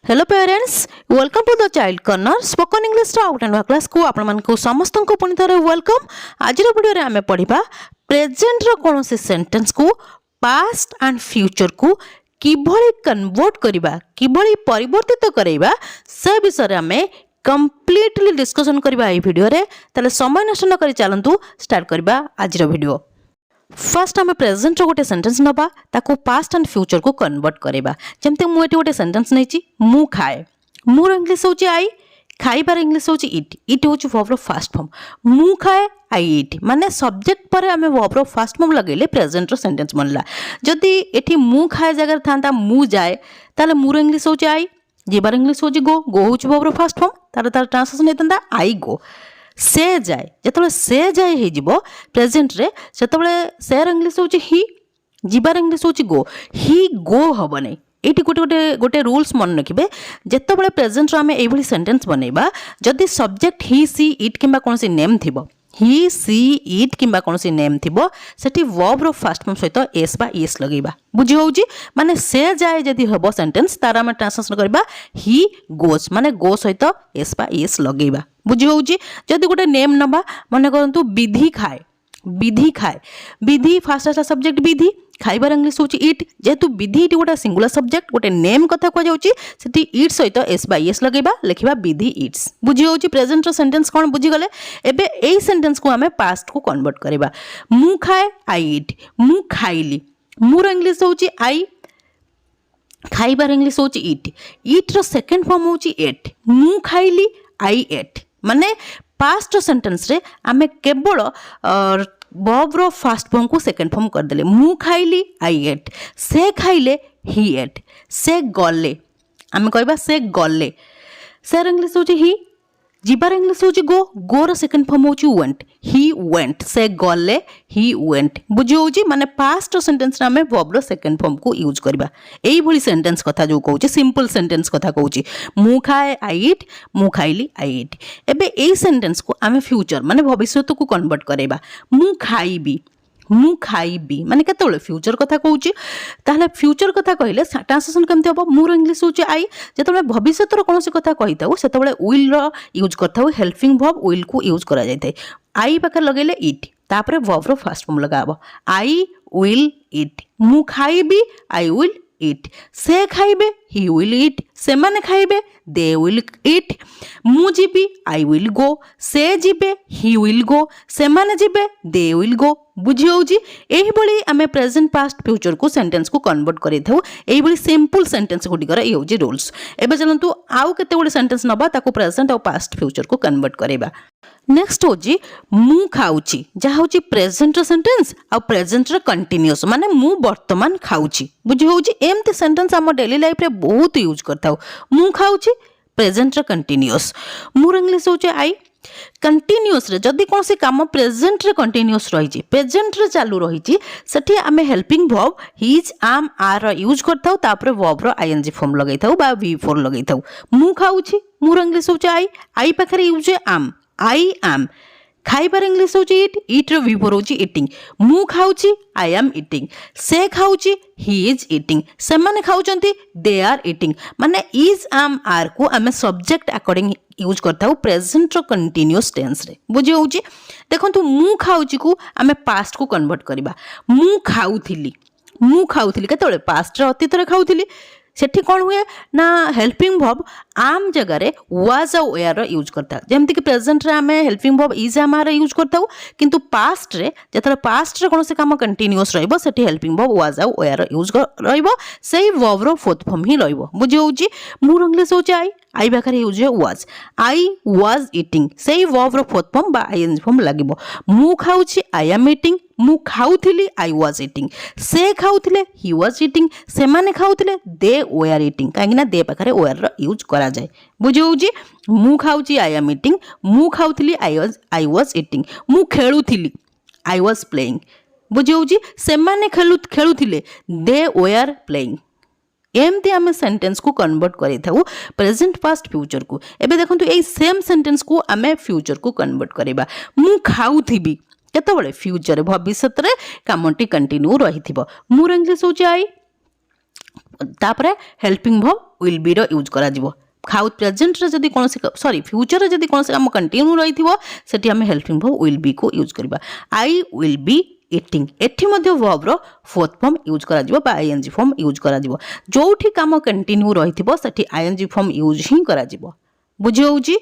Hello parents, welcome to the child corner spoken English out and class को आपण मानकु समस्त को पुनी थरे वेलकम। आज वीडियो रे आमे पढिबा प्रेजेंट रो कोनोसी सेंटेंस को पास्ट एंड फ्यूचर को किभली कन्वर्ट करिबा, किभली परिवर्तित करैबा से विषय रे आमे कंप्लीटली डिस्कशन करबा ए वीडियो रे। तले समय नष्ट न करी चलंतु स्टार्ट करबा आज रो वीडियो। फर्स्ट आम प्रेजेंट रो गोटे सेंटेंस नबा ताको पास्ट एंड फ्यूचर को कन्वर्ट करबा। जेमते मु एटी गोटे सेंटेंस नैची मु खाए, मुर इंग्लिश होची आई, खाइबार इंग्लिश होची इट। इट होची वर्ब रो फर्स्ट फॉर्म। मु खाए आई इट माने सब्जेक्ट पर आमे वर्ब रो फर्स्ट फॉर्म लगेले प्रेजेंट रो सेंटेंस बनला। जदि एटी मु खाए जगह थांता मु जाए ताले मुर इंग्लिश होची आई, जेबार इंग्लिश होची गो। गो होची वर्ब रो फर्स्ट फॉर्म, तार ट्रांसलेशन हेतंदा आई गो। से जाए जतबे से जाए हे जिवो प्रेजेंट रे सेतबे सेर इंग्लिश होची ही, जिबार इंग्लिश होची गो। ही गो हबो नै। एटी गोटे रूल्स मन रखिबे, जेतबे प्रेजेंट रो आमे एभली सेंटेंस बनेबा जदि सब्जेक्ट ही सी इट किंबा कोनसी नेम थिबो, ही सी इट किंबा कोनसी नेम थिबो सेठी वर्ब रो फर्स्ट फॉर्म सहित एस बा एस लगेबा। बुझी होउची माने से जाए जदि हबो सेंटेंस तार आमे ट्रांसलेशन करबा ही गोस माने गो सहित एस बा एस लगेबा। बुझी होउची जदि गोटे नेम नबा माने करंतु विधि खाए, विधि खाए, विधि फास्ट सब्जेक्ट विधि, खाइबार इंग्लिश होची इट। जेतु विधि इट गोटे सिंगुलर सब्जेक्ट गोटे नेम कथा को जाउची सेठी इट सहित एस बाय एस लगेबा, लिखिबा विधि इट्स। बुझी होची प्रेजेंट रो सेंटेंस कोन बुझी गले। एबे एई सेंटेंस को हमें पास्ट को कन्वर्ट करबा। मु खाए आई इट, मु खाइली, मुर इंग्लिश होची आई, खाइबार इंग्लिश होची इट। इट रो सेकंड फॉर्म होची एट, मु खाइली आई एट माने पास्ट सेंटेंस रे आमे केवल वर्ब रो फर्स्ट फॉर्म को सेकंड फॉर्म कर देले। मु खाइली आई एट, से खाइले ही एट, से गले आमे कहबा से गले। सेर इंग्लिश होची ही, जिबार इंग्लिश होची गो। गो रो सेकंड फॉर्म होची वेंट, ही वेंट, से गले ही वेंट। बुझी होची माने पास्ट सेंटेंस रे आमे वर्ब रो सेकंड फॉर्म को यूज करबा। एई भली सेंटेंस कथा जो कहूची सिंपल सेंटेंस कथा कहूची मु खाए आई इट, मु खाइली आई इट। एबे एई सेंटेंस को आमे फ्यूचर माने भविष्य को कन्वर्ट करेबा। मु खाइबी, मु खाइबी माने केतबेले फ्यूचर कथा कहूची। ताहले फ्यूचर कथा कहिले ट्रांसलेशन केमते हबो। मुर इंग्लिश होची आई, जेतबेले भविष्यतर कोनोसी कथा कहिताउ सेतबेले विल रो यूज करताउ, हेल्पिंग वर्ब विल को यूज करा जायते। आई पाखे लगेले इट, तापरे वर्ब रो फर्स्ट फॉर्म लगाबो आई विल इट। मु खाइबी आई विल इट, से खाइबे ही विल इट, से माने खाइबे दे विल इट। मु जीबी आई विल गो, से जीबे ही विल गो, से माने जीबे दे विल गो। बुझी होउची एही बळी आमे प्रेजेंट पास्ट फ्यूचर को सेंटेंस को कन्वर्ट करै थाउ। एही बळी सिंपल सेंटेंस गुडी कर ए होउची रूल्स। एबे चलंतु आउ केते गुडी सेंटेंस नबा ताको प्रेजेंट और पास्ट फ्यूचर को कन्वर्ट करेबा। नेक्स्ट होची मु खाउची, जा होची प्रेजेंट रो सेंटेंस आ प्रेजेंट रो कंटीन्यूअस माने मु वर्तमान खाउची। बुझी होउची एमते सेंटेंस हम डेली लाइफ रे बहुत यूज करताउ। मु खाउची प्रेजेंट रो कंटीन्यूअस। मुर इंग्लिश होची आई, कंटीन्यूअस रे जदि कौन से काम प्रेजेंट रे कंटीन्यूअस रही, प्रेजेंट रे चालू रही सेठी आमे हेल्पिंग वर्ब हिज आम आर यूज करथाउ, तापरे वर्ब रो आईएनजी फॉर्म लगै थाउ बा वी फोर लगै थाउ। मु खाउची, मुर इंग्लिश होची आई, आई पाखरे यूज आम, आई एम। खाइबार इंग्लिश होची इट, इट रो वी फोर होची इटिंग। मु खाउची आई एम इटिंग, से खाउची ही इज इटिंग, से माने खाउचंती दे आर इटिंग माने इज आम आर को आमे सब्जेक्ट अकॉर्डिंग यूज करताउ प्रेजेंट रो कंटीन्यूअस टेंस रे। बुझी होउची देखंतु मु खाउची को आमे पास्ट को कन्वर्ट करबा। मु खाउथिली, मु खाउथिली केतबेले पास्ट रे अतीत रे खाउथिली। सेठी कौन हुए ना हेल्पिंग वर्ब आम जगह रे वाज और वेयर यूज करता। जेमति कि प्रेजेंट रे आमे helping verb is am are use करताउ, किंतु पास्ट रे जतरे पास्ट रे कोन से काम कंटीन्यूअस रहइबो सेठी हेल्पिंग वर्ब वाज और वेयर यूज रहइबो, सेही वर्ब रो फोर्थ फॉर्म ही रहइबो। बुझी होउची मुर इंग्लिश होउची आई पाखरे यूज है वाज, आई वाज इटिंग, सेही वर्ब रो फोर्थ फॉर्म बा आईएनजी फॉर्म लागिबो। मु खाउची आई एम इटिंग, मु खाउथिली आई वाज इटिंग, से खाउथिले ही वाज इटिंग, से माने खाउथिले दे वेयर इटिंग काहेकि ना दे पाखरे वेयर रो यूज करा जाय। बुझी होउची मु खाउची आई एम इटिंग, मु खाउथिली आई वाज इटिंग, मु खेलुथिली आई वाज प्लेइंग। बुझी होउची से माने खेलुथिले दे वेयर प्लेइंग। एमती आम सेंटेंस को कन्वर्ट करें प्रेजेंट पास्ट फ्यूचर को। एबे देखंतु एई सेम सेंटेंस को आम फ्यूचर को कन्वर्ट करबा। मु खाउथिबी केतबेले फ्यूचर भविष्य रे कामटी कंटिन्यू रही। मुर इंग्लिश होची आई, तापरे हेल्पिंग वर्ब विल बी रो यूज करा जिवो खाऊ प्रेजेंट रे जदी कोनोसी सॉरी फ्यूचर रे जदी कोनोसी काम कंटिन्यू रहिथिबो सेठी हम हेल्पिंग वर्ब विल बी को यूज करबा आई विल बी इटिंग एठी मध्ये वर्ब रो फोर्थ फॉर्म यूज करा जिवो बा आईएनजी फॉर्म यूज करा जिवो जोठी काम कंटिन्यू रहिथिबो सेठी आईएनजी फॉर्म यूज ही करा जिवो बुझी होउची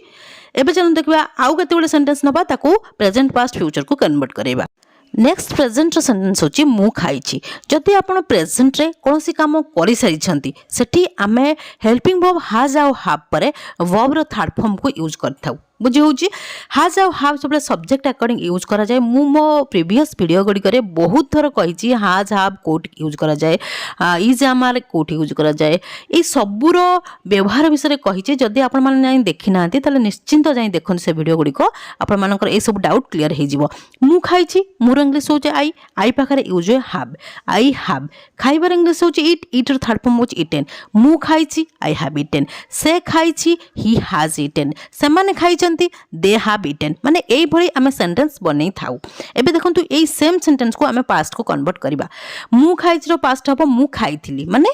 एबे चलन देखबा आउ केते गुडे सेंटेंस नबा ताको प्रेजेंट पास्ट फ्यूचर को कन्वर्ट करेबा नेक्स्ट प्रेजेंट सेंटेंस होची मु खाइछि जदि आपण प्रेजेंट रे कोनोसी काम करि सारिछंती सेठी आमे हेल्पिंग वर्ब हाज आउ हाव परे वर्ब रो थर्ड फॉर्म को यूज करथाउ बुझी होउची हाज आउ हाव सब सब्जेक्ट अकॉर्डिंग यूज करा जाए मु मो प्रीवियस वीडियो गुडी करे बहुत थर कहिछि हाज हाव कोट यूज करा जाए इज आमार कोट यूज करा जाए ए सबुर व्यवहार विषय कहिछि जदि आपण माने जाई देखि नांती तले निश्चिंत जाई देखन से वीडियो गुडी को आपण मानकर ए सब डाउट क्लियर हे जिवो मु खाइछि मोर इंग्लिश होचे आई पाखरे यूज हैव आई हैव खाइबार इंग्लिश होचे इट रो थर्ड फॉर्म होचे इटेन मु खाइछि आई हैव इटेन से खाइछि ही हैज इटेन से माने खाइछि दे हैव इटेन माने एई भली आमे सेंटेंस बनै थाउ एबे देखंतु एई सेम सेंटेंस को आमे पास्ट को कन्वर्ट करबा मु खाइछि रो पास्ट हबो मु खाइथिली माने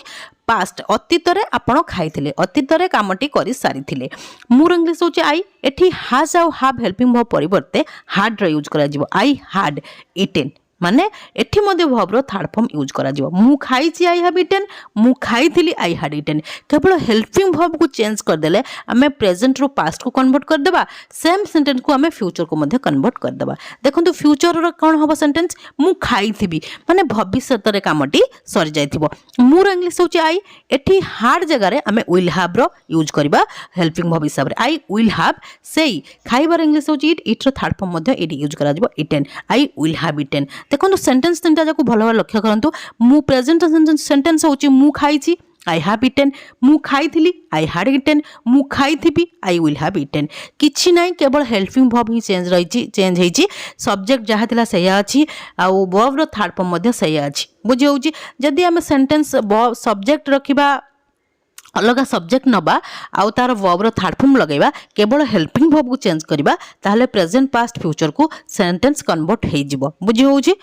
पास्ट अतीत रे आपण खाइथिले अतीत रे कामटी करि सारिथिले मोर इंग्लिश होचे आई एठी हैज आउ हैव हेल्पिंग वर्ब परिवर्ते हैड रो यूज करा जिवो आई हैड इटेन माने एठी मध्ये वर्ब रो थर्ड फॉर्म यूज करा जिवो मु खाइछि आई हैव इटेन मु खाइथिली आई हैड इटेन केवल हेल्पिंग वर्ब को चेंज कर देले हमें प्रेजेंट रो पास्ट को कन्वर्ट कर देबा सेम सेंटेंस को हमें फ्यूचर को मध्ये कन्वर्ट कर देबा देखंतु फ्यूचर रो कोन होबो सेंटेंस मु खाइथिबी माने भविष्यत रे कामटी सरि जाइथिबो मोर इंग्लिश होची आई एठी हार्ड जगह रे हमें विल हैव रो यूज करबा हेल्पिंग वर्ब हिसाब रे आई विल हैव सेई खाइबार इंग्लिश होची इट रो थर्ड फॉर्म मध्ये एडी यूज करा जिवो eaten I will have eaten देखो सेंटेंस तीन जाक भल भाव लक्ष्य करूँ मु प्रेजेंट सेंटेंस होची मु खाइछि आई हैव इटेन मु खाइथिली आई हैड इटेन मु खाइथिबी आई विल हैव इटेन किछि नाही केवल हेल्पिंग वर्ब ही चेंज रहिछि चेंज हेछि सब्जेक्ट जहा थिला सैया अछि आ वर्ब रो थर्ड फॉर्म मध्ये सैया अछि बुझि होउछि जदि हम सेंटेंस सब्जेक्ट रखिबा अलग सब्जेक्ट नबा आउ तार वर्ब रो थर्ड फॉर्म लगेबा केवल हेल्पिंग वर्ब को चेंज करबा ताहले प्रेजेंट पास्ट फ्यूचर को सेंटेंस कन्वर्ट हे जिवो बुझि होउछि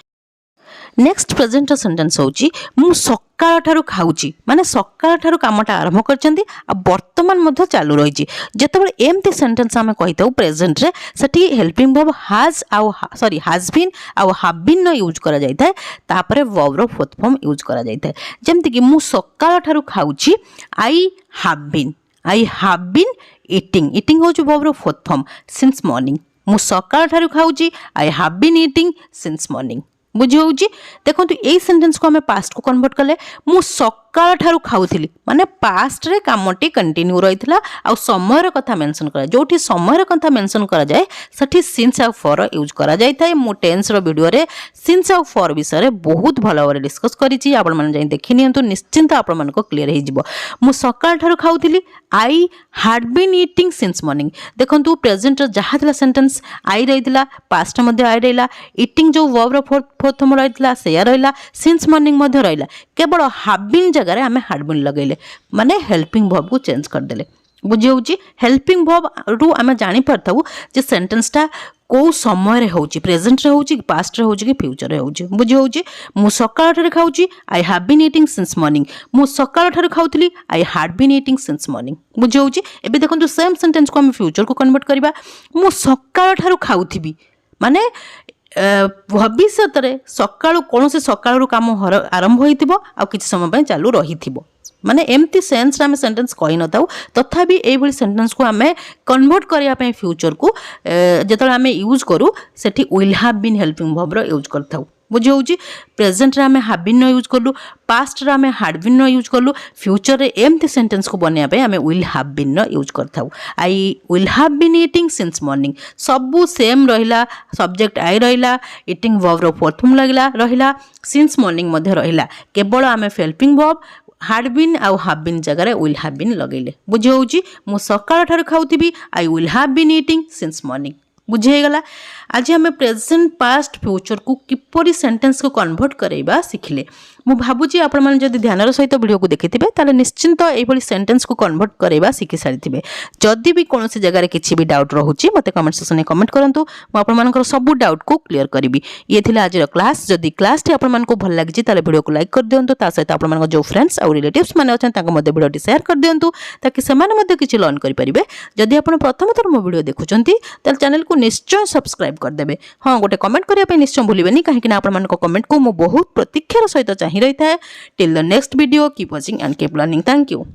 नेक्स्ट प्रेजेंट सेंटेंस होउछि मु सकाळ ठारू खाउछि माने सकाळ ठारू कामटा आरंभ करचंदी आ वर्तमान मध्ये चालू रहिछि जेतेबेले एमती सेंटेंस हमें कहिताउ प्रेजेंट रे सेठी हेल्पिंग वर्ब हैज आउ सॉरी हैज बीन आउ हैव बीन न यूज करा जाय थाए तापरे वर्ब रो फोर्थ फॉर्म यूज करा जाय थाए जेमति कि मु सकाळ ठारू खाउछि आई हैव बीन ईटिंग होउछि वर्ब रो फोर्थ फॉर्म सिंस मॉर्निंग मु सकाळ ठारू खाउछि I have been eating since morning बुझी होउछि देखंतु एई सेंटेंस को हमें पास्ट को कन्वर्ट कले मु सकाळ ठारू खाउथिली माने पास्ट रे कामटी कंटिन्यू रहितला आ समय रे कथा मेंशन करा जोठी समय रे कथा मेंशन करा जाय सठी सिंस आ फॉर यूज करा जाय थाए मु टेंस रो वीडियो रे सिंस आ फॉर विषय रे बहुत भलो भाବରେ डिस्कस करिछि आपण मन जाई देखि नियंतु निश्चिंत आपण मन को क्लियर हे जिवो मु सकाळ ठारू खाउथिली I had been eating since morning देखंतु प्रेजेंट रे जहा थिला सेंटेंस आई रहितला पास्ट मध्ये आई रहिला ईटिंग जो वर्ब रो फोर्थ फॉर्म रहितला सेया रहिला सिंस मॉर्निंग मध्ये रहिला केवल हैव बीन जगह रे हमें हैड बीन लगेले माने हेल्पिंग वर्ब को चेंज कर देले बुझी होउची हेल्पिंग वर्ब रु हमें जानि परथाउ जे सेंटेंस टा को समय रे होउची प्रेजेंट रे होउची पास्ट रे होउची कि फ्यूचर रे होउची बुझी होउची मु सकाळ ठारे खाउची I have been eating since morning मु सकाळ ठारे खाउतली I had been eating since morning बुझी होउची एबे देखंतु सेम सेंटेंस को हम फ्यूचर को कन्वर्ट करबा मु सकाळ ठारे खाउथिबी माने भविष्य रे सकाळु कोनोसे सकाळु काम आरंभ होइतिबो आ किछि समय पय चालू रहिथिबो माने एमती सेंस रे हम सेंटेंस कहि नताउ तथापि एई भली सेंटेंस को हमें कन्वर्ट करिया पय फ्यूचर को जेतले हमें यूज करू सेठी will have been helping verb रो यूज करथाउ बुझी होउची प्रेजेंट रे हमें हैव बीन नो यूज करलु पास्ट रे हमें हैड बीन नो यूज करलु फ्यूचर रे एमती सेंटेंस को बनिया पे हमें विल हैव बीन नो यूज करथाउ I will have been eating since morning सबु सेम रहिला सब्जेक्ट आई रहिला ईटिंग वर्ब रो फोर्थ फॉर्म लागला रहिला सिंस मॉर्निंग मध्ये रहिला केवल हमें हेल्पिंग वर्ब हैड बीन आउ हैव बीन जगह रे विल हैव बीन लगेले बुझी होउची मु सकाळ ठार खाउथिबी I will have been eating since morning बुझीगला। आज आम प्रेजेंट पास्ट फ्यूचर को किपरि सेंटेंस को कन्वर्ट करवा शिखिले। मु भावुची आपण माने जदि ध्यानर सहित वीडियो को देखिथिबे ताले निश्चिंत एभली सेंटेंस को कन्वर्ट करवा शिखि सारिथिबे। जदि भी कोनोसी जगह किछि भी डाउट रहुची मते कमेंट सेक्शन में कमेंट करंतु। मु आपण मानकर सब डाउट को क्लियर करिवि। ये थिला आज क्लास। जदि क्लास टी आपण मान को भल लागिछि ताले वीडियो को लाइक कर दियंतु। ता सहित आपण मान जो फ्रेंड्स और रिलेटिव्स माने अछन ताको मध्ये वीडियो शेयर कर दियंतु ताकि सेमाने मध्ये किछि लर्न करि परिबे। जदि आपण प्रथम थर मो वीडियो देखुचंती ताले चैनल को निश्चय सब्सक्राइब कर देबे। हां गोटे कमेंट करिया पे निश्चय भूलिबेनी काहे कि आपण मान को कमेंट को मो बहुत प्रतीक्षार सहित चाहि रही था। Till the next video keep watching and keep learning. Thank you.